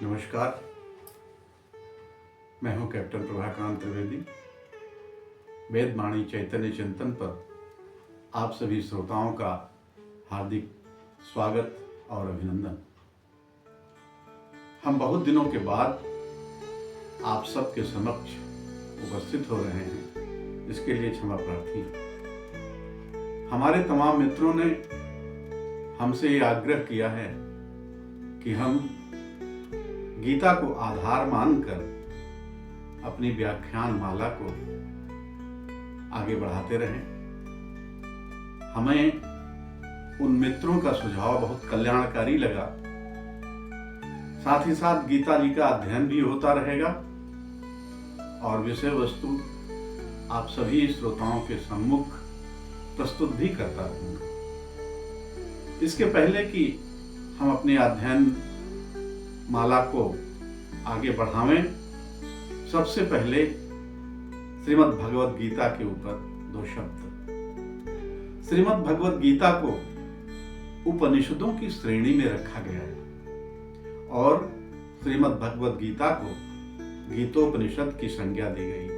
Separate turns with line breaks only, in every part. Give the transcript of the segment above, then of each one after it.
नमस्कार, मैं हूं कैप्टन प्रभाकांत त्रिवेदी। वेदवाणी चैतन्य चिंतन पर आप सभी श्रोताओं का हार्दिक स्वागत और अभिनंदन। हम बहुत दिनों के बाद आप सबके समक्ष उपस्थित हो रहे हैं, इसके लिए क्षमा प्रार्थी। हमारे तमाम मित्रों ने हमसे ये आग्रह किया है कि हम गीता को आधार मानकर अपनी व्याख्यान माला को आगे बढ़ाते रहें। हमें उन मित्रों का सुझाव बहुत कल्याणकारी लगा। साथ ही साथ गीता जी का अध्ययन भी होता रहेगा और विषय वस्तु आप सभी श्रोताओं के सम्मुख प्रस्तुत भी करता रहूंगा। इसके पहले कि हम अपने अध्ययन माला को आगे बढ़ावें, सबसे पहले श्रीमद् भगवद गीता के ऊपर दो शब्द। श्रीमद् भगवद गीता को उपनिषदों की श्रेणी में रखा गया है और श्रीमद् भगवद गीता को गीतोपनिषद की संज्ञा दी गई।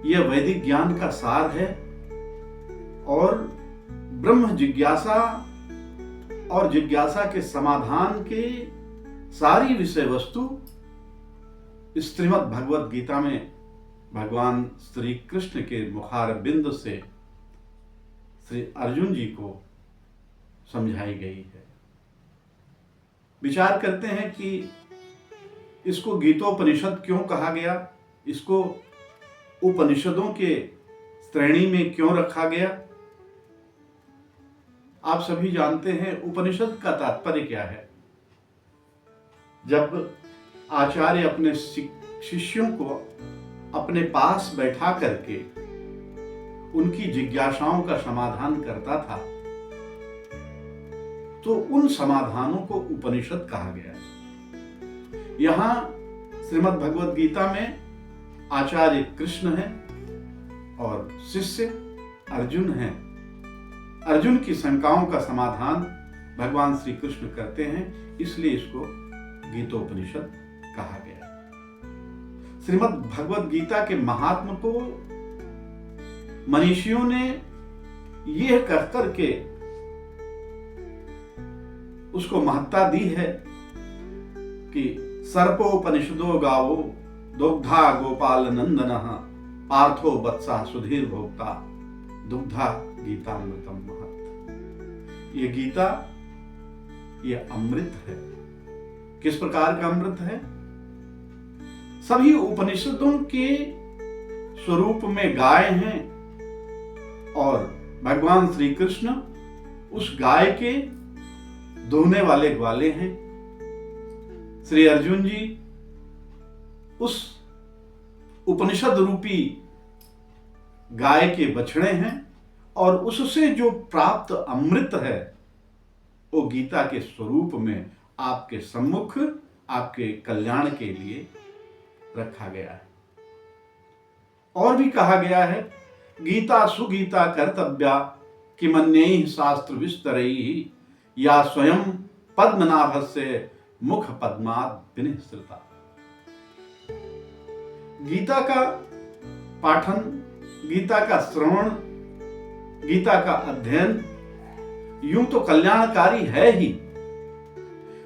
यह वैदिक ज्ञान का सार है और ब्रह्म जिज्ञासा और जिज्ञासा के समाधान के सारी विषय वस्तु इस श्रीमद् भगवद गीता में भगवान श्री कृष्ण के मुखारबिंद से श्री अर्जुन जी को समझाई गई है। विचार करते हैं कि इसको गीतोपनिषद क्यों कहा गया, इसको उपनिषदों के श्रेणी में क्यों रखा गया। आप सभी जानते हैं उपनिषद का तात्पर्य क्या है। जब आचार्य अपने शिष्यों को अपने पास बैठा करके उनकी जिज्ञासाओं का समाधान करता था तो उन समाधानों को उपनिषद कहा गया है। यहां श्रीमद् भगवद गीता में आचार्य कृष्ण है और शिष्य अर्जुन है। अर्जुन की शंकाओं का समाधान भगवान श्री कृष्ण करते हैं, इसलिए इसको गीतोपनिषद कहा गया। श्रीमद् भगवद गीता के महात्म को मनीषियों ने यह कहकर के उसको महत्ता दी है कि सर्पोपनिषदो गावो दुग्धा गोपाल नंदनः पार्थो वत्सः सुधीर भोक्ता दुग्धा गीतामृतम महत्। ये गीता ये अमृत है। किस प्रकार का अमृत है? सभी उपनिषदों के स्वरूप में गाय हैं और भगवान श्री कृष्ण उस गाय के दोहने वाले ग्वाले हैं। श्री अर्जुन जी उस उपनिषद रूपी गाय के बछड़े हैं और उससे जो प्राप्त अमृत है वो गीता के स्वरूप में आपके सम्मुख आपके कल्याण के लिए रखा गया है। और भी कहा गया है गीता सुगीता कर्तव्या किमन्यैः शास्त्र विस्तरैः या स्वयं पद्मनाभस्य मुख पद्मात् विनिसृता। गीता का पाठन, गीता का श्रवण, गीता का अध्ययन यूं तो कल्याणकारी है ही,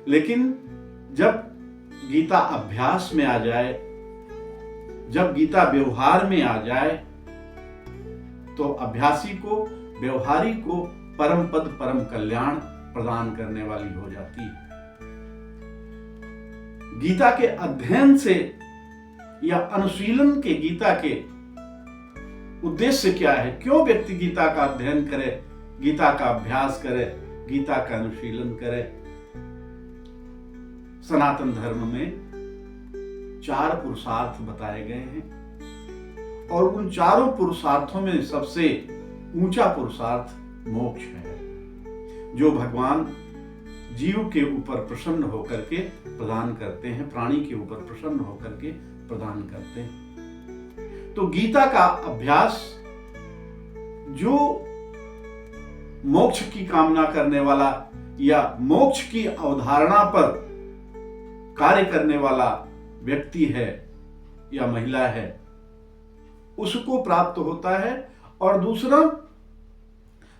लेकिन जब गीता अभ्यास में आ जाए, जब गीता व्यवहार में आ जाए तो अभ्यासी को, व्यवहारी को परम पद परम कल्याण प्रदान करने वाली हो जाती है। गीता के अध्ययन से या अनुशीलन के गीता के उद्देश्य क्या है? क्यों व्यक्ति गीता का अध्ययन करे, गीता का अभ्यास करे, गीता का अनुशीलन करे? सनातन धर्म में 4 पुरुषार्थ बताए गए हैं और उन चारों पुरुषार्थों में सबसे ऊंचा पुरुषार्थ मोक्ष है, जो भगवान जीव के ऊपर प्रसन्न होकर के प्रदान करते हैं, प्राणी के ऊपर प्रसन्न होकर के प्रदान करते हैं। तो गीता का अभ्यास जो मोक्ष की कामना करने वाला या मोक्ष की अवधारणा पर कार्य करने वाला व्यक्ति है या महिला है उसको प्राप्त होता है। और दूसरा,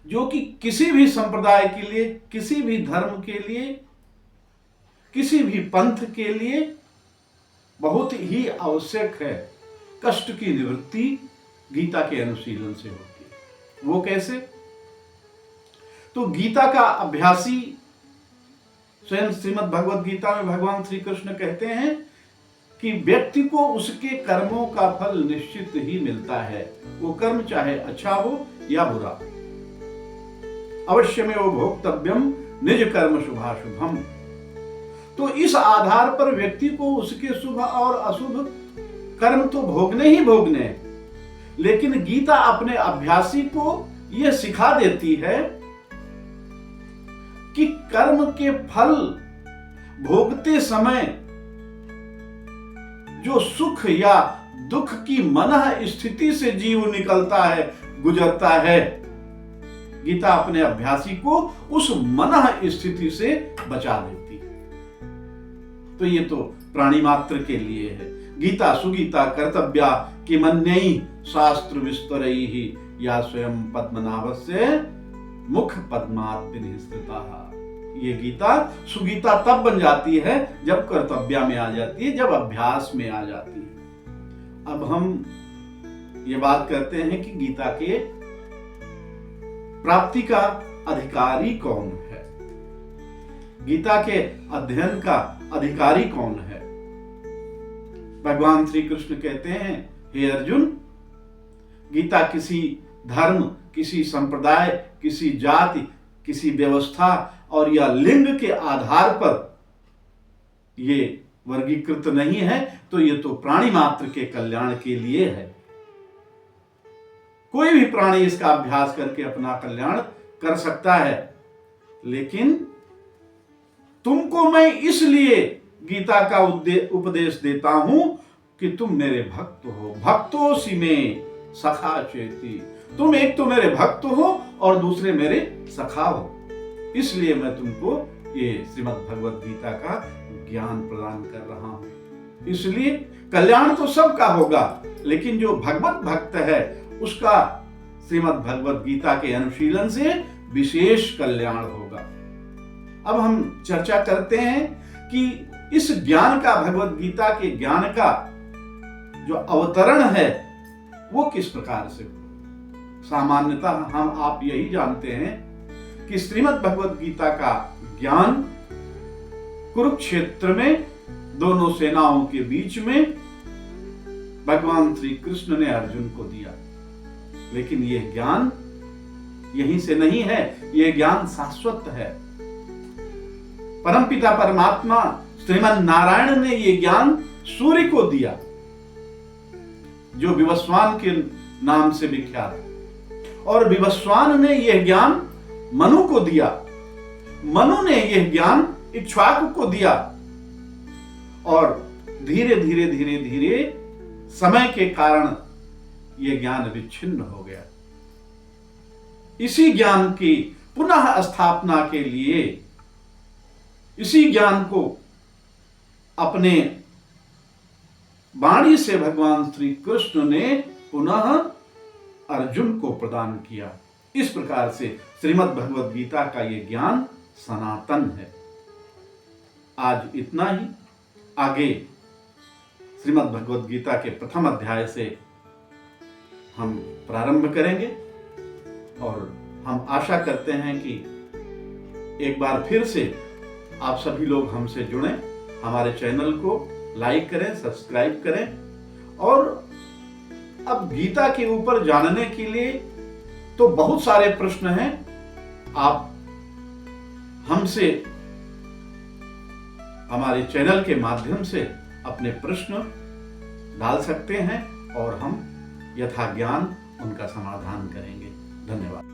जो कि किसी भी संप्रदाय के लिए, किसी भी धर्म के लिए, किसी भी पंथ के लिए बहुत ही आवश्यक है, कष्ट की निवृत्ति गीता के अनुशीलन से होती है। वो कैसे? तो गीता का अभ्यासी, स्वयं श्रीमद् भगवद गीता में भगवान श्री कृष्ण कहते हैं कि व्यक्ति को उसके कर्मों का फल निश्चित ही मिलता है, वो कर्म चाहे अच्छा हो या बुरा। अवश्य में वो भोक्तव्यम निज कर्म शुभाशुभम। तो इस आधार पर व्यक्ति को उसके शुभ और अशुभ कर्म तो भोगने ही भोगने, लेकिन गीता अपने अभ्यासी को यह सिखा देती है कि कर्म के फल भोगते समय जो सुख या दुख की मनः स्थिति से जीव निकलता है, गुजरता है, गीता अपने अभ्यासी को उस मनः स्थिति से बचा देती है। तो ये तो प्राणी मात्र के लिए है। गीता सुगीता कर्तव्या किमन्यैः शास्त्र विस्तरैः या स्वयं पद्मनाभस्य मुख पद्मात् विनिहृताः। ये गीता सुगीता तब बन जाती है जब कर्तव्य में आ जाती है, जब अभ्यास में आ जाती है। अब हम ये बात करते हैं कि गीता के प्राप्ति का अधिकारी कौन है, गीता के अध्ययन का अधिकारी कौन है। भगवान श्री कृष्ण कहते हैं, हे अर्जुन, गीता किसी धर्म, किसी संप्रदाय, किसी जाति, किसी व्यवस्था और या लिंग के आधार पर ये वर्गीकृत नहीं है, तो ये तो प्राणी मात्र के कल्याण के लिए है। कोई भी प्राणी इसका अभ्यास करके अपना कल्याण कर सकता है, लेकिन तुमको मैं इसलिए गीता का उपदेश देता हूं कि तुम मेरे भक्त हो। भक्तोसी में सखा चेती। तुम एक तो मेरे भक्त हो और दूसरे मेरे सखा हो, इसलिए मैं तुमको ये श्रीमद् भगवद गीता का ज्ञान प्रदान कर रहा हूं। इसलिए कल्याण तो सबका होगा, लेकिन जो भगवत भक्त है उसका श्रीमद् भगवद गीता के अनुशीलन से विशेष कल्याण होगा। अब हम चर्चा करते हैं कि इस ज्ञान का, भगवद गीता के ज्ञान का जो अवतरण है वो किस प्रकार से हो। सामान्यतः हम आप यही जानते हैं कि श्रीमद् भगवद गीता का ज्ञान कुरुक्षेत्र में दोनों सेनाओं के बीच में भगवान श्री कृष्ण ने अर्जुन को दिया। लेकिन यह ज्ञान यहीं से नहीं है, यह ज्ञान शाश्वत है। परमपिता परमात्मा श्रीमन नारायण ने यह ज्ञान सूर्य को दिया, जो विवस्वान के नाम से विख्यात, और विवस्वान ने यह ज्ञान मनु को दिया, मनु ने यह ज्ञान इक्ष्वाकु को दिया, और धीरे धीरे धीरे धीरे समय के कारण यह ज्ञान विच्छिन्न हो गया। इसी ज्ञान की पुनः स्थापना के लिए, इसी ज्ञान को अपने वाणी से भगवान श्री कृष्ण ने पुनः अर्जुन को प्रदान किया। इस प्रकार से श्रीमद् भगवद गीता का यह ज्ञान सनातन है। आज इतना ही। आगे श्रीमद् भगवद गीता के प्रथम अध्याय से हम प्रारंभ करेंगे, और हम आशा करते हैं कि एक बार फिर से आप सभी लोग हमसे जुड़ें, हमारे चैनल को लाइक करें, सब्सक्राइब करें। और अब गीता के ऊपर जानने के लिए तो बहुत सारे प्रश्न हैं। आप हमसे हमारे चैनल के माध्यम से अपने प्रश्न डाल सकते हैं और हम यथा ज्ञान उनका समाधान करेंगे। धन्यवाद।